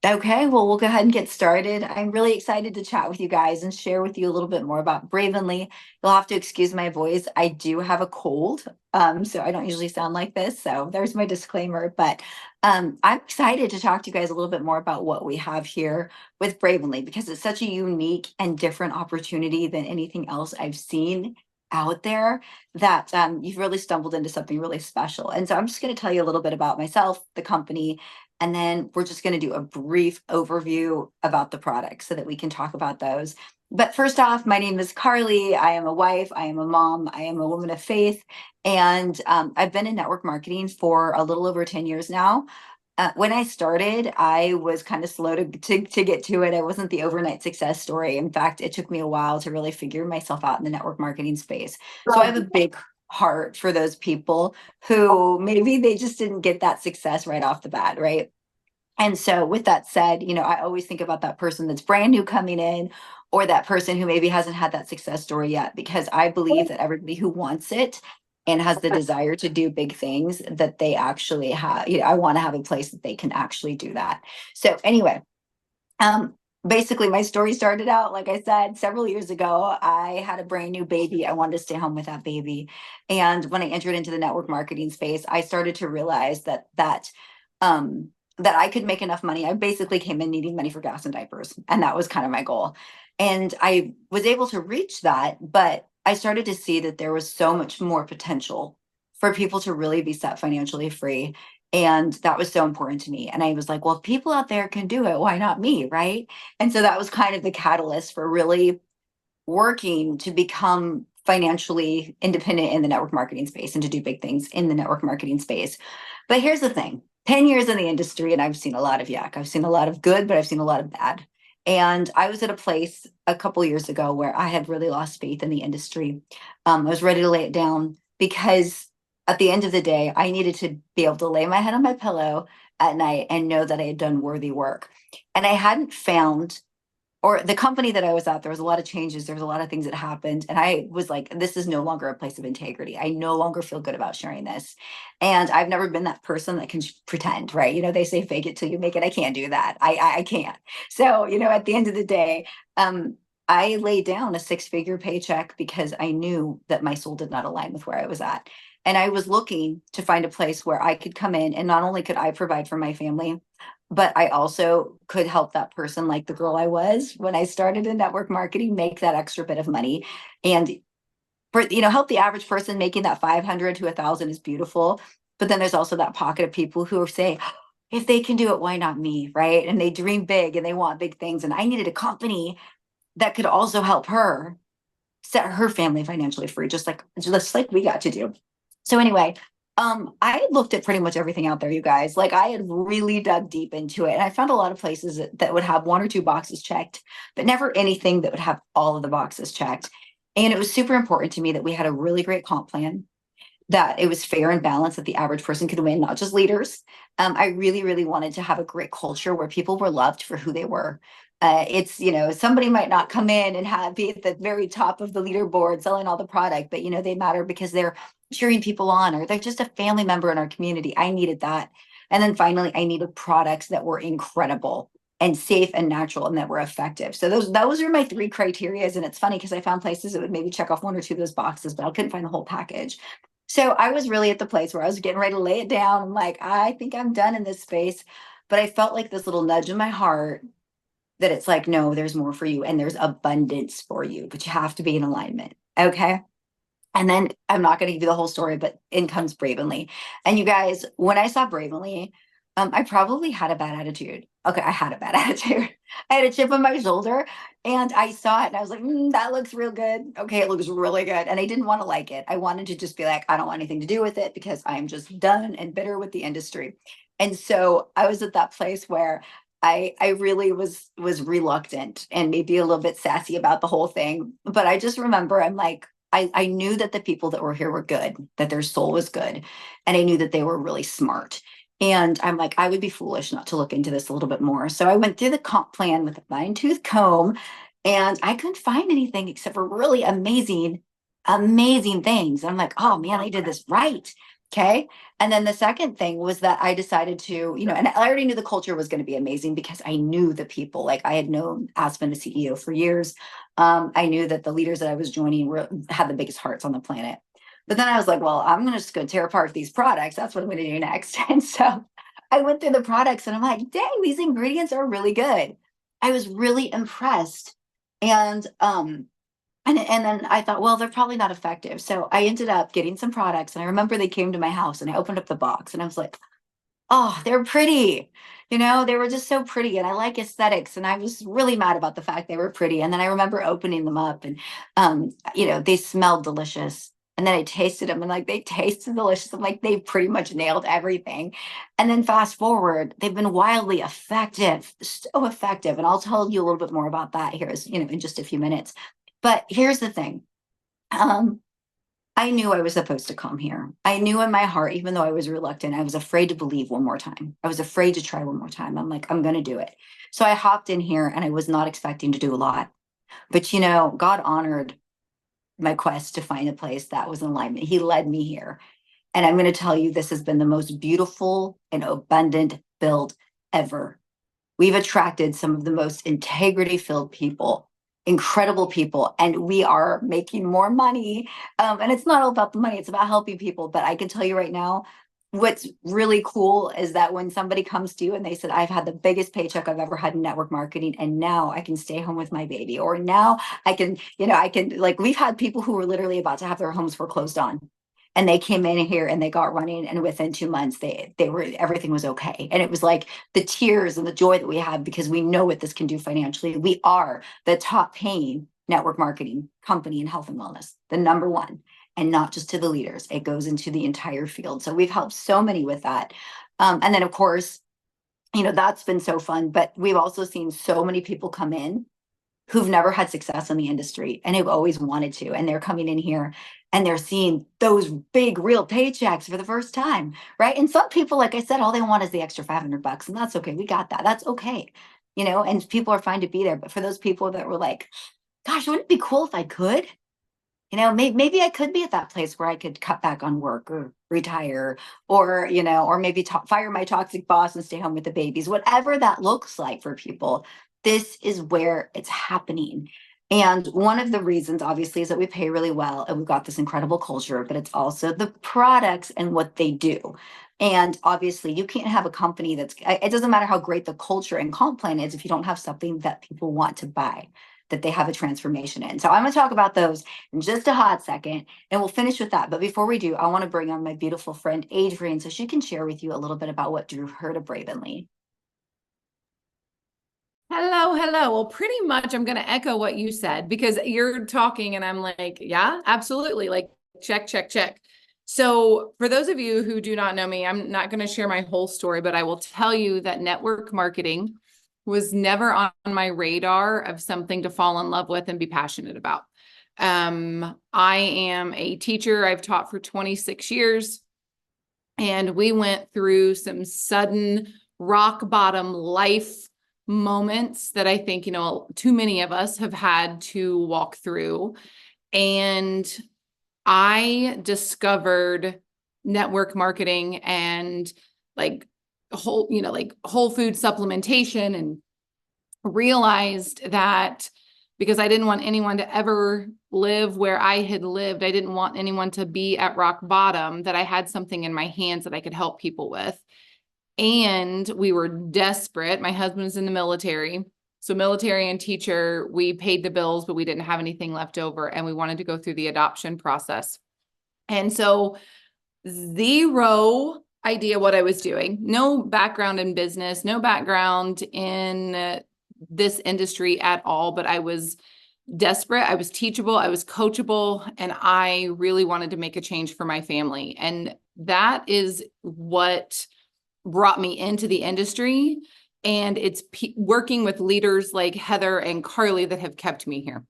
Okay, well, we'll go ahead and get started. I'm really excited to chat with you guys and share with you a little bit more about Bravenly. You'll have to excuse my voice. I do have a cold, so I don't usually sound like this. So there's my disclaimer. But I'm excited to talk to you guys a little bit more about what we have here with Bravenly because it's such a unique and different opportunity than anything else I've seen out there that you've really stumbled into something really special. And so I'm just going to tell you a little bit about myself, the company, and then we're just going to do a brief overview about the products so that we can talk about those. But first off, my name is Carly. I am a wife. I am a mom. I am a woman of faith. And I've been in network marketing for a little over 10 years now. When I started, I was kind of slow to get to it. I wasn't the overnight success story. In fact, it took me a while to really figure myself out in the network marketing space. So I have a big heart for those people who maybe they just didn't get that success right off the bat, right? And so, with that said, I always think about that person that's brand new coming in or that person who maybe hasn't had that success story yet, because I believe that everybody who wants it and has the desire to do big things, that they actually have, I want to have a place that they can actually do that. So, anyway, um, basically, my story started out, like I said, several years ago. I had a brand new baby. I wanted to stay home with that baby. And when I entered into the network marketing space, I started to realize that I could make enough money. I basically came in needing money for gas and diapers, and that was kind of my goal. And I was able to reach that, but I started to see that there was so much more potential for people to really be set financially free. And that was so important to me. And I was like, well, if people out there can do it, why not me? Right. And so that was kind of the catalyst for really working to become financially independent in the network marketing space and to do big things in the network marketing space. But here's the thing: 10 years in the industry, and I've seen a lot of yuck. I've seen a lot of good, but I've seen a lot of bad. And I was at a place a couple years ago where I had really lost faith in the industry. I was ready to lay it down because at the end of the day, I needed to be able to lay my head on my pillow at night and know that I had done worthy work. And I hadn't found, or the company that I was at, there was a lot of changes. There was a lot of things that happened. And I was like, this is no longer a place of integrity. I no longer feel good about sharing this. And I've never been that person that can pretend, right? They say fake it till you make it. I can't do that. I can't. So, at the end of the day, I laid down a six-figure paycheck because I knew that my soul did not align with where I was at. And I was looking to find a place where I could come in and not only could I provide for my family, but I also could help that person, like the girl I was when I started in network marketing, make that extra bit of money. And help the average person. Making that 500 to 1,000 is beautiful. But then there's also that pocket of people who say, if they can do it, why not me? Right. And they dream big and they want big things. And I needed a company that could also help her set her family financially free, just like we got to do. So anyway, I looked at pretty much everything out there, you guys. Like, I had really dug deep into it, and I found a lot of places that would have one or two boxes checked, but never anything that would have all of the boxes checked. And it was super important to me that we had a really great comp plan, that it was fair and balanced, that the average person could win, not just leaders. I really, really wanted to have a great culture where people were loved for who they were. It's, somebody might not come in and be at the very top of the leaderboard selling all the product, but, they matter because they're cheering people on, or they're just a family member in our community. I needed that. And then finally, I needed products that were incredible and safe and natural and that were effective. So those are my three criterias. And it's funny because I found places that would maybe check off one or two of those boxes, but I couldn't find the whole package. So I was really at the place where I was getting ready to lay it down. I'm like, I think I'm done in this space. But I felt like this little nudge in my heart that it's like, no, there's more for you and there's abundance for you, but you have to be in alignment. Okay. And then I'm not going to give you the whole story, but in comes Bravenly. And you guys, when I saw Bravenly, I probably had a bad attitude. Okay, I had a bad attitude. I had a chip on my shoulder, and I saw it, and I was like, that looks real good. Okay, it looks really good. And I didn't want to like it. I wanted to just be like, I don't want anything to do with it because I'm just done and bitter with the industry. And so I was at that place where I really was reluctant and maybe a little bit sassy about the whole thing. But I just remember I'm like, I knew that the people that were here were good, that their soul was good, and I knew that they were really smart. And I'm like, I would be foolish not to look into this a little bit more. So I went through the comp plan with a fine tooth comb, and I couldn't find anything except for really amazing, amazing things. And I'm like, oh man, I did this right. Okay. And then the second thing was that I decided to, and I already knew the culture was going to be amazing because I knew the people. Like I had known Aspen, the CEO, for years. I knew that the leaders that I was joining had the biggest hearts on the planet. But then I was like, well, I'm just going to tear apart these products. That's what I'm going to do next. And so I went through the products and I'm like, dang, these ingredients are really good. I was really impressed. And then I thought, well, they're probably not effective. So I ended up getting some products. And I remember they came to my house and I opened up the box and I was like, oh, they're pretty. They were just so pretty. And I like aesthetics. And I was really mad about the fact they were pretty. And then I remember opening them up and, they smelled delicious. And then I tasted them and like they tasted delicious. I'm like, they pretty much nailed everything. And then fast forward, they've been wildly effective, so effective. And I'll tell you a little bit more about that here, in just a few minutes. But here's the thing. Um, I knew I was supposed to come here. I knew in my heart, even though I was reluctant, I was afraid to believe one more time. I was afraid to try one more time. I'm like, I'm going to do it. So I hopped in here and I was not expecting to do a lot. But, God honored my quest to find a place that was in alignment. He led me here. And I'm going to tell you, this has been the most beautiful and abundant build ever. We've attracted some of the most integrity filled people, incredible people, and we are making more money. And it's not all about the money, it's about helping people. But I can tell you right now, what's really cool is that when somebody comes to you and they said, I've had the biggest paycheck I've ever had in network marketing, and now I can stay home with my baby, or now I can, like, we've had people who were literally about to have their homes foreclosed on and they came in here and they got running, and within 2 months they were everything was okay. And it was like the tears and the joy that we have because we know what this can do financially. We are the top paying network marketing company in health and wellness, the number one, and not just to the leaders. It goes into the entire field. So we've helped so many with that. And then of course, that's been so fun. But we've also seen so many people come in who've never had success in the industry and who've always wanted to. And they're coming in here and they're seeing those big real paychecks for the first time. Right. And some people, like I said, all they want is the extra $500. And that's okay. We got that. That's okay. And people are fine to be there. But for those people that were like, gosh, wouldn't it be cool if I could? Maybe I could be at that place where I could cut back on work or retire, or maybe fire my toxic boss and stay home with the babies, whatever that looks like for people. This is where it's happening. And one of the reasons, obviously, is that we pay really well and we've got this incredible culture, but it's also the products and what they do. And obviously, you can't have a company it doesn't matter how great the culture and comp plan is if you don't have something that people want to buy, that they have a transformation in. So I'm going to talk about those in just a hot second, and we'll finish with that. But before we do, I want to bring on my beautiful friend, Adrienne, so she can share with you a little bit about what drew her to Bravenly. Hello, hello. Well, pretty much I'm going to echo what you said because you're talking and I'm like, yeah, absolutely. Like, check, check, check. So, for those of you who do not know me, I'm not going to share my whole story, but I will tell you that network marketing was never on my radar of something to fall in love with and be passionate about. I am a teacher. I've taught for 26 years, and we went through some sudden rock bottom life moments that I think, too many of us have had to walk through. And I discovered network marketing and like whole food supplementation, and realized that because I didn't want anyone to ever live where I had lived, I didn't want anyone to be at rock bottom, that I had something in my hands that I could help people with. And we were desperate. My husband's in the military. So military and teacher, we paid the bills, but we didn't have anything left over. And we wanted to go through the adoption process. And so zero idea what I was doing. No background in business, no background in this industry at all, but I was desperate. I was teachable. I was coachable, and I really wanted to make a change for my family. And that is what brought me into the industry. And it's working with leaders like Heather and Carly that have kept me here.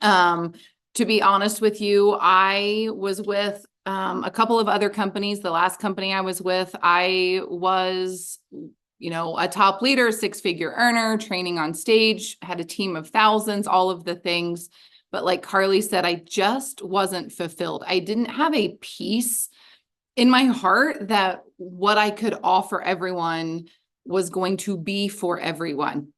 To be honest with you, I was with a couple of other companies. The last company I was with, I was, a top leader, six-figure earner, training on stage, had a team of thousands, all of the things. But like Carly said, I just wasn't fulfilled. I didn't have a peace in my heart that what I could offer everyone was going to be for everyone.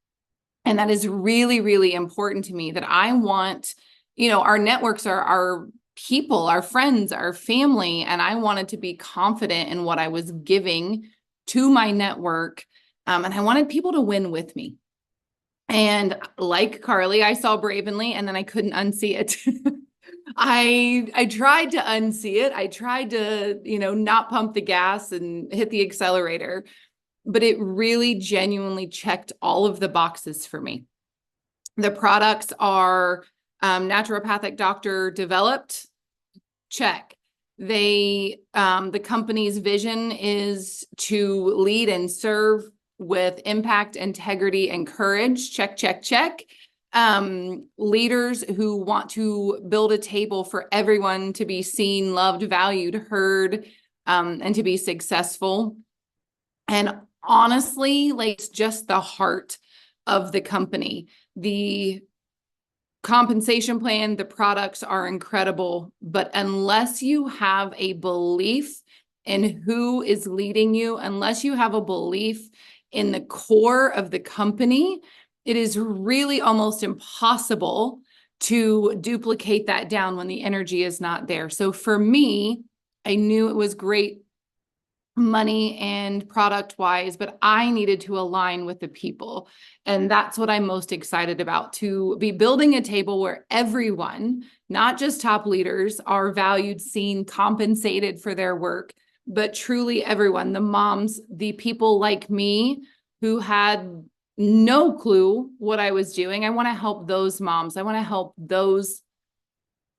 And that is really, really important to me, that I want, our networks are our people, our friends, our family. And I wanted to be confident in what I was giving to my network. And I wanted people to win with me. And like Carly, I saw Bravenly and then I couldn't unsee it. I tried to unsee it. I tried to, not pump the gas and hit the accelerator, but it really genuinely checked all of the boxes for me. The products are naturopathic doctor developed, check. The company's vision is to lead and serve with impact, integrity, and courage, check, check, check. Leaders who want to build a table for everyone to be seen, loved, valued, heard, and to be successful. And honestly, like, it's just the heart of the company. The compensation plan, the products are incredible, but unless you have a belief in who is leading you, unless you have a belief in the core of the company, it is really almost impossible to duplicate that down when the energy is not there. So for me, I knew it was great money and product wise, but I needed to align with the people. And that's what I'm most excited about, to be building a table where everyone, not just top leaders, are valued, seen, compensated for their work, but truly everyone, the moms, the people like me who had no clue what I was doing. I want to help those moms. I want to help those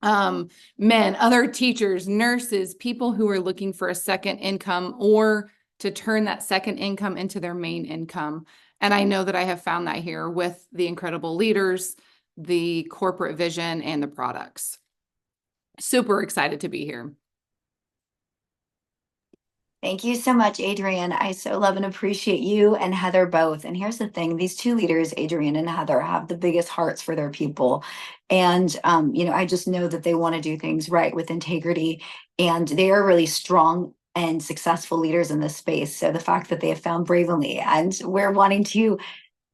men, other teachers, nurses, people who are looking for a second income or to turn that second income into their main income. And I know that I have found that here with the incredible leaders, the corporate vision, and the products. Super excited to be here. Thank you so much, Adrienne. I so love and appreciate you and Heather both. And here's the thing, these two leaders, Adrienne and Heather, have the biggest hearts for their people. And, I just know that they want to do things right with integrity. And they are really strong and successful leaders in this space. So the fact that they have found Bravenly and we're wanting to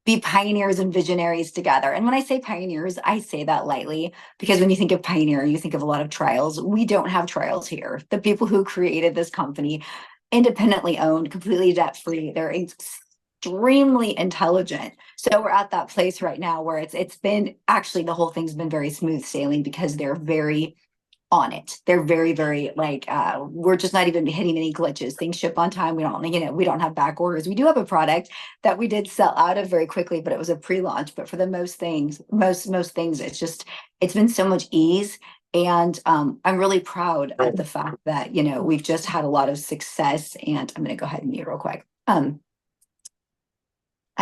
be pioneers and visionaries together. And when I say pioneers, I say that lightly because when you think of pioneer, you think of a lot of trials. We don't have trials here. The people who created this company, independently owned, completely debt free, they're extremely intelligent. So we're at that place right now where it's been actually the whole thing's been very smooth sailing because they're very on it. They're very, very like we're just not even hitting any glitches. Things ship on time. We don't have back orders. We do have a product that we did sell out of very quickly, but it was a pre-launch. But for the most things, most things, it's been so much ease. And I'm really proud of the fact that, we've just had a lot of success. And I'm gonna go ahead and mute real quick. I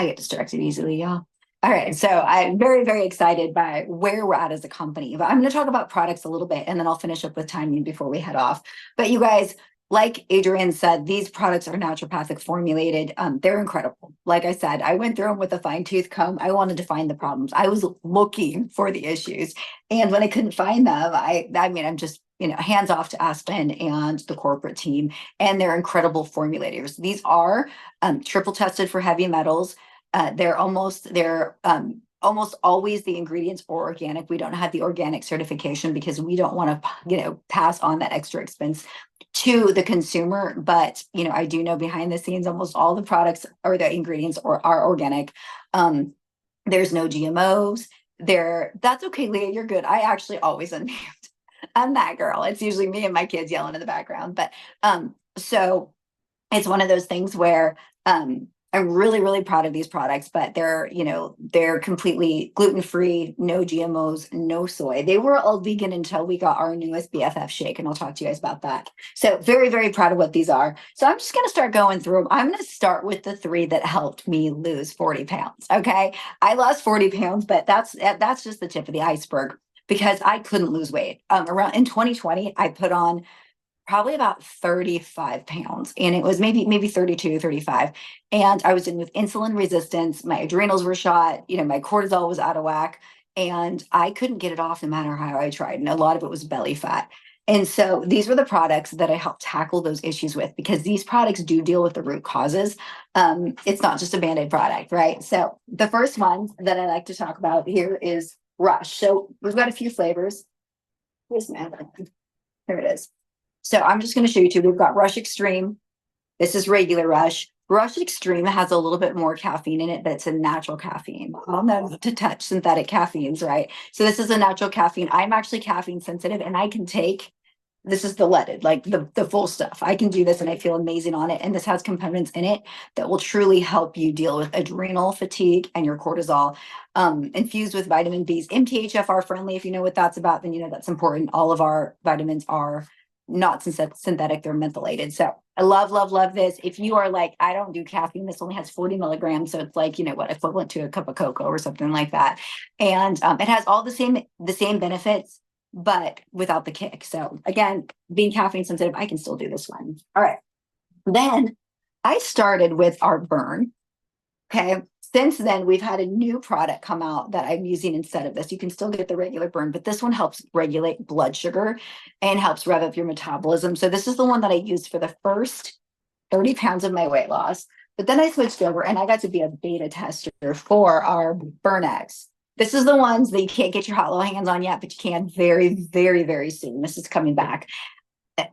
get distracted easily, y'all. All right, so I'm very, very excited by where we're at as a company. But I'm going to talk about products a little bit, and then I'll finish up with timing before we head off. But you guys, like Adrienne said, these products are naturopathic formulated. They're incredible. Like I said, I went through them with a fine-tooth comb. I wanted to find the problems. I was looking for the issues, and when I couldn't find them, I'm just hands off to Aspen and the corporate team, and they're incredible formulators. These are triple tested for heavy metals. They're almost always the ingredients are organic. We don't have the organic certification because we don't want to, pass on that extra expense to the consumer. But, I do know behind the scenes, almost all the products or the ingredients are organic. There's no GMOs there. That's okay, Leah, you're good. I actually always unmute. I'm that girl. It's usually me and my kids yelling in the background. But so it's one of those things where I'm really, really proud of these products, but they're completely gluten-free, no GMOs, no soy. They were all vegan until we got our newest BFF shake, and I'll talk to you guys about that. So very, very proud of what these are. So I'm just going to start going through them. I'm going to start with the three that helped me lose 40 pounds. Okay. I lost 40 pounds, but that's just the tip of the iceberg because I couldn't lose weight. Around in 2020, I put on probably about 35 pounds, and it was maybe 32, 35. And I was in with insulin resistance. My adrenals were shot, my cortisol was out of whack, and I couldn't get it off no matter how I tried. And a lot of it was belly fat. And so these were the products that I helped tackle those issues with, because these products do deal with the root causes. It's not just a Band-Aid product, right? So the first one that I like to talk about here is Rush. So we've got a few flavors. Here's my other one. Here it is. So I'm just going to show you two. We've got Rush Extreme. This is regular Rush. Rush Extreme has a little bit more caffeine in it, but it's a natural caffeine. All known to touch synthetic caffeines, right? So this is a natural caffeine. I'm actually caffeine sensitive, and I can take, this is the leaded, like the full stuff. I can do this and I feel amazing on it. And this has components in it that will truly help you deal with adrenal fatigue and your cortisol. Infused with vitamin B's, MTHFR friendly. If you know what that's about, then you know that's important. All of our vitamins are not synthetic, they're mentholated. So I love, love, love this. If you are like, I don't do caffeine, this only has 40 milligrams. So it's like, you know what, equivalent to a cup of cocoa or something like that. And it has all the same benefits, but without the kick. So again, being caffeine sensitive, I can still do this one. All right. Then I started with our burn. Okay. Since then, we've had a new product come out that I'm using instead of this. You can still get the regular burn, but this one helps regulate blood sugar and helps rev up your metabolism. So this is the one that I used for the first 30 pounds of my weight loss. But then I switched over and I got to be a beta tester for our Burn X. This is the ones that you can't get your hot little hands on yet, but you can very, very, very soon. This is coming back.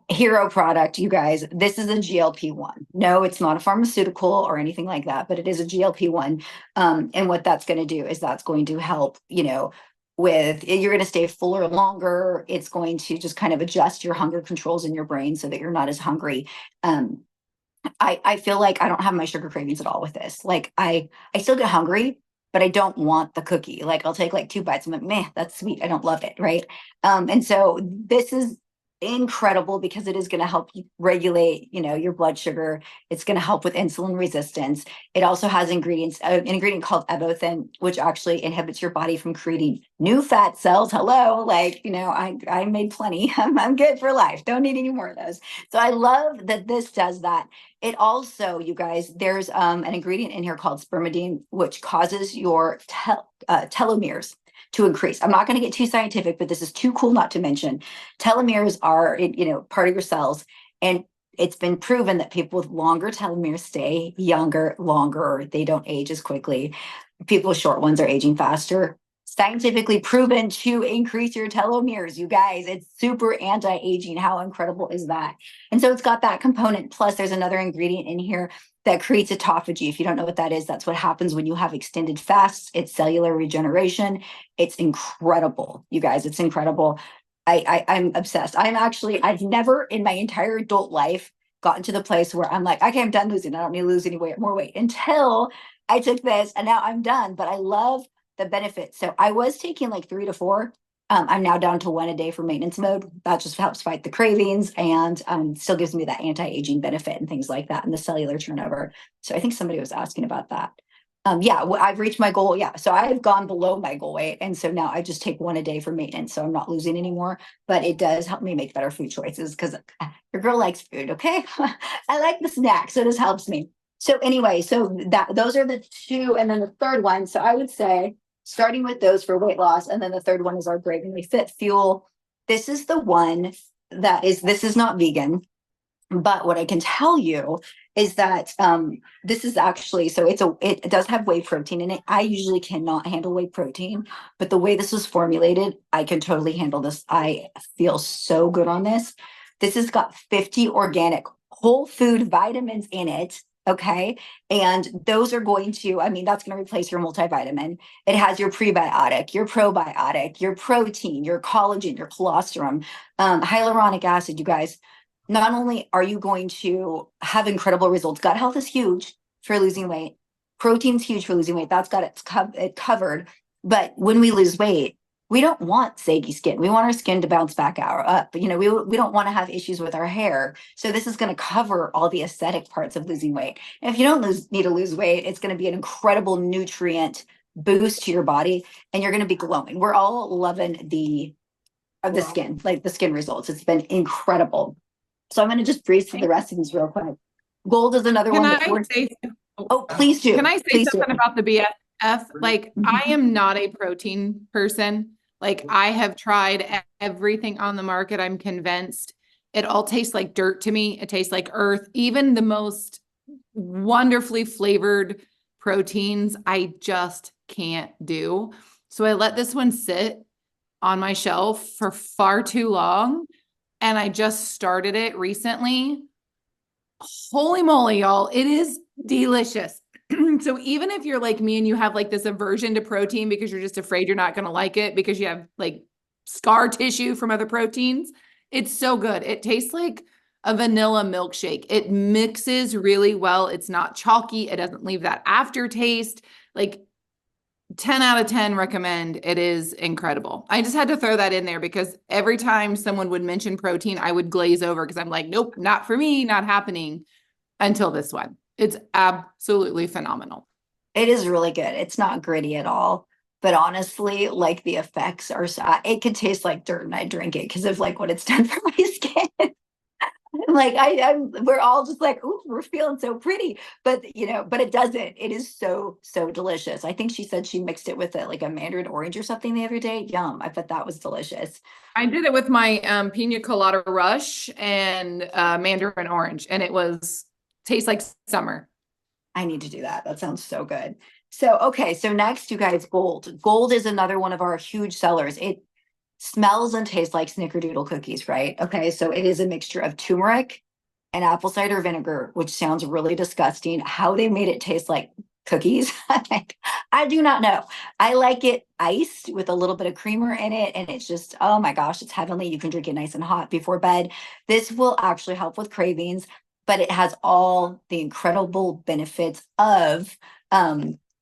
Hero product, you guys. This is a GLP-1. No, it's not a pharmaceutical or anything like that, but it is a GLP-1. And what that's going to do is that's going to help, with, you're going to stay fuller longer. It's going to just kind of adjust your hunger controls in your brain so that you're not as hungry. I feel like I don't have my sugar cravings at all with this. Like I still get hungry, but I don't want the cookie. Like I'll take like 2 bites. I'm like, meh, that's sweet. I don't love it. Right. And so this is incredible because it is going to help you regulate, your blood sugar. It's going to help with insulin resistance. It also has ingredients, an ingredient called evothin, which actually inhibits your body from creating new fat cells. Hello, like, I made plenty. I'm good for life. Don't need any more of those. So I love that this does that. It also, you guys, there's an ingredient in here called spermidine, which causes your telomeres to increase. I'm not going to get too scientific, but this is too cool not to mention. Telomeres are, part of your cells, and it's been proven that people with longer telomeres stay younger longer. They don't age as quickly. People with short ones are aging faster. Scientifically proven to increase your telomeres, you guys. It's super anti-aging. How incredible is that? And so it's got that component. Plus, there's another ingredient in here that creates autophagy. If you don't know what that is, that's what happens when you have extended fasts. It's cellular regeneration. It's incredible, you guys. It's incredible. I'm obsessed. I've never in my entire adult life gotten to the place where I'm like, okay, I'm done losing. I don't need to lose any more weight until I took this, and now I'm done. But I love the benefits. So I was taking like 3 to 4. I'm now down to 1 a day for maintenance mode. That just helps fight the cravings and still gives me that anti-aging benefit and things like that and the cellular turnover. So I think somebody was asking about that. I've reached my goal. Yeah. So I've gone below my goal weight. And so now I just take 1 a day for maintenance. So I'm not losing anymore, but it does help me make better food choices because your girl likes food. Okay. I like the snack. So this helps me. So anyway, so those are the two. And then the third one. So I would say starting with those for weight loss. And then the third one is our Bravenly Fit Fuel. This is the one this is not vegan, but what I can tell you is that this is actually, so it does have whey protein in it. I usually cannot handle whey protein, but the way this was formulated, I can totally handle this. I feel so good on this. This has got 50 organic whole food vitamins in it. Okay. And those are going to, that's going to replace your multivitamin. It has your prebiotic, your probiotic, your protein, your collagen, your colostrum, hyaluronic acid, you guys. Not only are you going to have incredible results, gut health is huge for losing weight. Protein's huge for losing weight. That's got it covered. But when we lose weight, we don't want saggy skin. We want our skin to bounce back up. We don't want to have issues with our hair. So this is going to cover all the aesthetic parts of losing weight. And if you don't need to lose weight, it's going to be an incredible nutrient boost to your body, and you're going to be glowing. We're all loving the skin, like the skin results. It's been incredible. So I'm going to just breeze through the rest of these real quick. Gold is another one that we're. Oh, please do. Can I say Please something do. about the BFF? Like, I am not a protein person. Like I have tried everything on the market. I'm convinced it all tastes like dirt to me. It tastes like earth. Even the most wonderfully flavored proteins, I just can't do. So I let this one sit on my shelf for far too long. And I just started it recently. Holy moly, y'all. It is delicious. So even if you're like me and you have like this aversion to protein because you're just afraid you're not going to like it because you have like scar tissue from other proteins, it's so good. It tastes like a vanilla milkshake. It mixes really well. It's not chalky. It doesn't leave that aftertaste. Like 10 out of 10 recommend. It is incredible. I just had to throw that in there because every time someone would mention protein, I would glaze over because I'm like, nope, not for me, not happening until this one. It's absolutely phenomenal. It is really good. It's not gritty at all. But honestly, like the effects are, it could taste like dirt and I drink it because of like what it's done for my skin. Like we're all just like, ooh, we're feeling so pretty, but but it doesn't. It is so so delicious. I think she said she mixed it with like a mandarin orange or something the other day. Yum! I bet that was delicious. I did it with my pina colada rush and mandarin orange, and it was tastes like summer. I need to do that. That sounds so good. So okay, so next, you guys, gold. Gold is another one of our huge sellers. It smells and tastes like snickerdoodle cookies, right? Okay, so it is a mixture of turmeric and apple cider vinegar, which sounds really disgusting. How they made it taste like cookies, I do not know. I like it iced with a little bit of creamer in it, and it's just, oh my gosh, it's heavenly. You can drink it nice and hot before bed. This will actually help with cravings, but it has all the incredible benefits of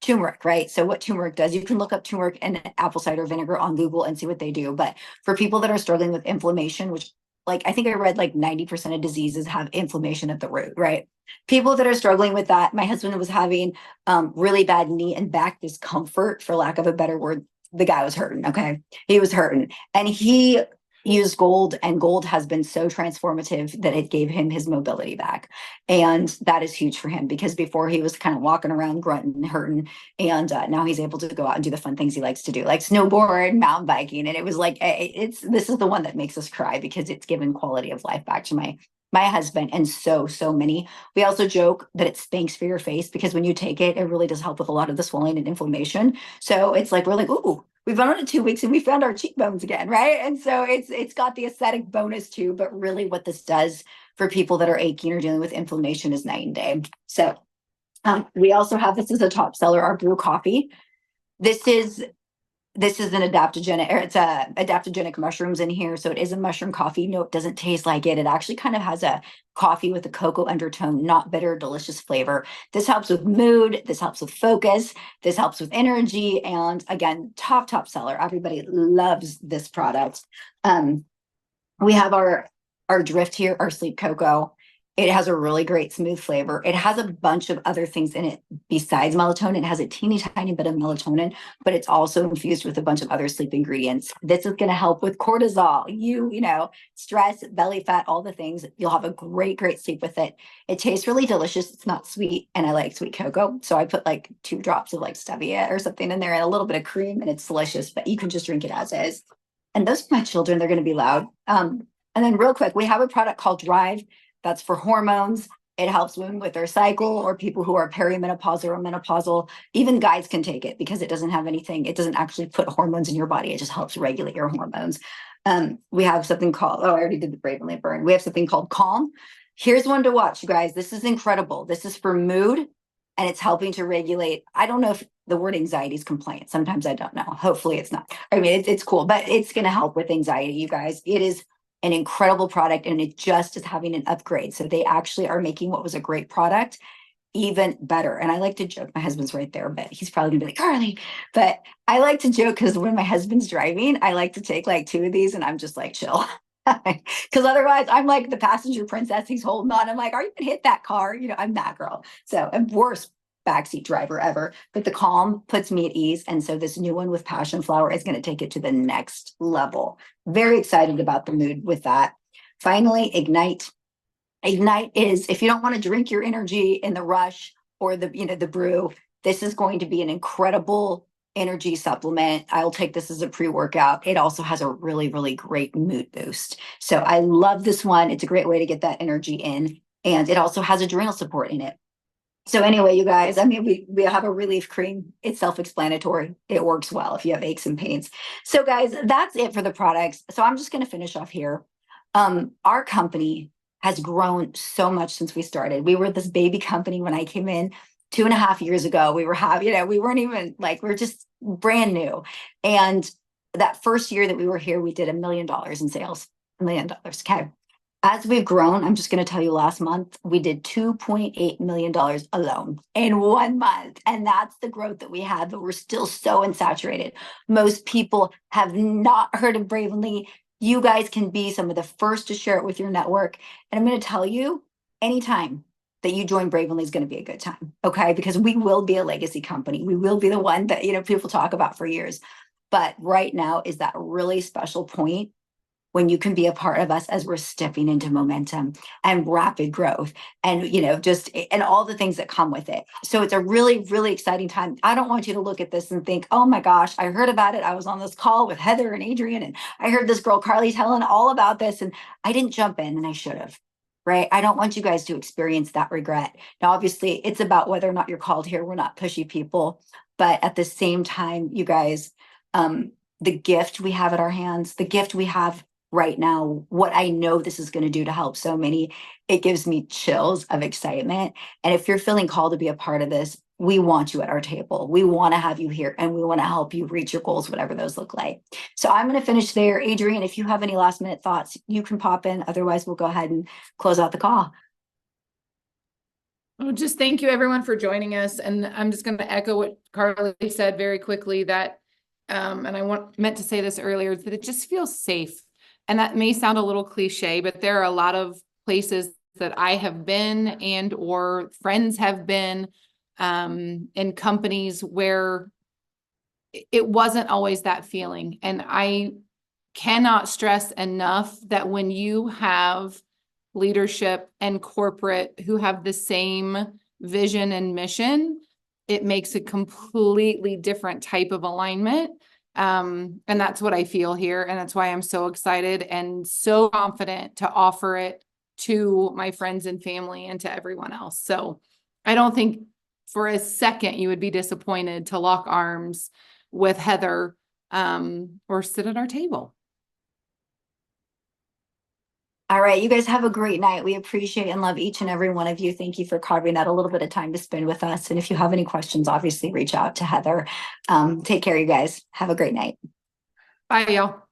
turmeric, right? So what turmeric does, you can look up turmeric and apple cider vinegar on Google and see what they do. But for people that are struggling with inflammation, which like I think I read like 90% of diseases have inflammation at the root, right? People that are struggling with that, my husband was having really bad knee and back discomfort, for lack of a better word. The guy was hurting, okay? He was hurting. And he used gold, and gold has been so transformative that it gave him his mobility back. And that is huge for him because before he was kind of walking around grunting, hurting, and now he's able to go out and do the fun things he likes to do, like snowboard, mountain biking. And it was like, it's this is the one that makes us cry because it's given quality of life back to my husband and so so many. We also joke that it spanks for your face because when you take it, it really does help with a lot of the swelling and inflammation. So it's like we're like, ooh, we've been on it 2 weeks and we found our cheekbones again, right? And so it's got the aesthetic bonus too, but really what this does for people that are aching or dealing with inflammation is night and day. So we also have, this is a top seller, our brew coffee. This is an adaptogenic, or it's a adaptogenic mushrooms in here. So it is a mushroom coffee. No, it doesn't taste like it. It actually kind of has a coffee with a cocoa undertone, not bitter, delicious flavor. This helps with mood. This helps with focus. This helps with energy. And again, top seller. Everybody loves this product. We have our drift here, our sleep cocoa. It has a really great smooth flavor. It has a bunch of other things in it besides melatonin. It has a teeny tiny bit of melatonin, but it's also infused with a bunch of other sleep ingredients. This is going to help with cortisol, stress, belly fat, all the things. You'll have a great sleep with it. It tastes really delicious. It's not sweet, and I like sweet cocoa. So I put like 2 drops of like stevia or something in there and a little bit of cream, and it's delicious, but you can just drink it as is. And those are my children. They're going to be loud. And then real quick, we have a product called Drive that's for hormones. It helps women with their cycle or people who are perimenopausal or menopausal. Even guys can take it because it doesn't have anything. It doesn't actually put hormones in your body. It just helps regulate your hormones. We have something called, oh, I already did the Bravenly burn. We have something called Calm. Here's one to watch, you guys. This is incredible. This is for mood, and it's helping to regulate. I don't know if the word anxiety is compliant. Sometimes I don't know. Hopefully it's not. I mean, it's cool, but it's going to help with anxiety, you guys. It is an incredible product, and it just is having an upgrade. So they actually are making what was a great product even better. And I like to joke, my husband's right there, but he's probably gonna be like, Carly. But I like to joke because when my husband's driving, I like to take like 2 of these and I'm just like chill. Because otherwise I'm like the passenger princess he's holding on. I'm like, are you gonna hit that car? I'm that girl. So I'm worst backseat driver ever. But the Calm puts me at ease. And so this new one with passion flower is going to take it to the next level. Very excited about the mood with that. Finally, Ignite. Ignite is, if you don't want to drink your energy in the rush or the brew, this is going to be an incredible energy supplement. I'll take this as a pre-workout. It also has a really, really great mood boost. So I love this one. It's a great way to get that energy in. And it also has adrenal support in it. So anyway, you guys, I mean, we have a relief cream. It's self-explanatory. It works well if you have aches and pains. So guys, that's it for the products. So I'm just going to finish off here. Our company has grown so much since we started. We were this baby company when I came in 2.5 years ago. We were we weren't even like, we're just brand new. And that first year that we were here, we did $1 million in sales, $1 million. Okay. As we've grown, I'm just going to tell you last month, we did $2.8 million alone in 1 month. And that's the growth that we had, but we're still so unsaturated. Most people have not heard of Bravenly. You guys can be some of the first to share it with your network. And I'm going to tell you, anytime that you join Bravenly is going to be a good time. Okay. Because we will be a legacy company. We will be the one that, people talk about for years. But right now is that really special point when you can be a part of us as we're stepping into momentum and rapid growth and, and all the things that come with it. So it's a really, really exciting time. I don't want you to look at this and think, oh my gosh, I heard about it. I was on this call with Heather and Adrian, and I heard this girl, Carly, telling all about this, and I didn't jump in, and I should have. Right. I don't want you guys to experience that regret. Now, obviously, it's about whether or not you're called here. We're not pushy people. But at the same time, you guys, the gift we have at our hands, the gift we have right now, what I know this is going to do to help so many, it gives me chills of excitement. And if you're feeling called to be a part of this, we want you at our table. We want to have you here, and we want to help you reach your goals, whatever those look like. So I'm going to finish there. Adrian, if you have any last minute thoughts, you can pop in. Otherwise, we'll go ahead and close out the call. Oh, just thank you everyone for joining us. And I'm just going to echo what Carly said very quickly, that, and meant to say this earlier, that it just feels safe. And that may sound a little cliche, but there are a lot of places that I have been and or friends have been in companies where it wasn't always that feeling. And I cannot stress enough that when you have leadership and corporate who have the same vision and mission, it makes a completely different type of alignment. And that's what I feel here. And that's why I'm so excited and so confident to offer it to my friends and family and to everyone else. So I don't think for a second you would be disappointed to lock arms with Heather or sit at our table. All right, you guys have a great night. We appreciate and love each and every one of you. Thank you for carving out a little bit of time to spend with us. And if you have any questions, obviously reach out to Heather. Take care, you guys. Have a great night. Bye, y'all.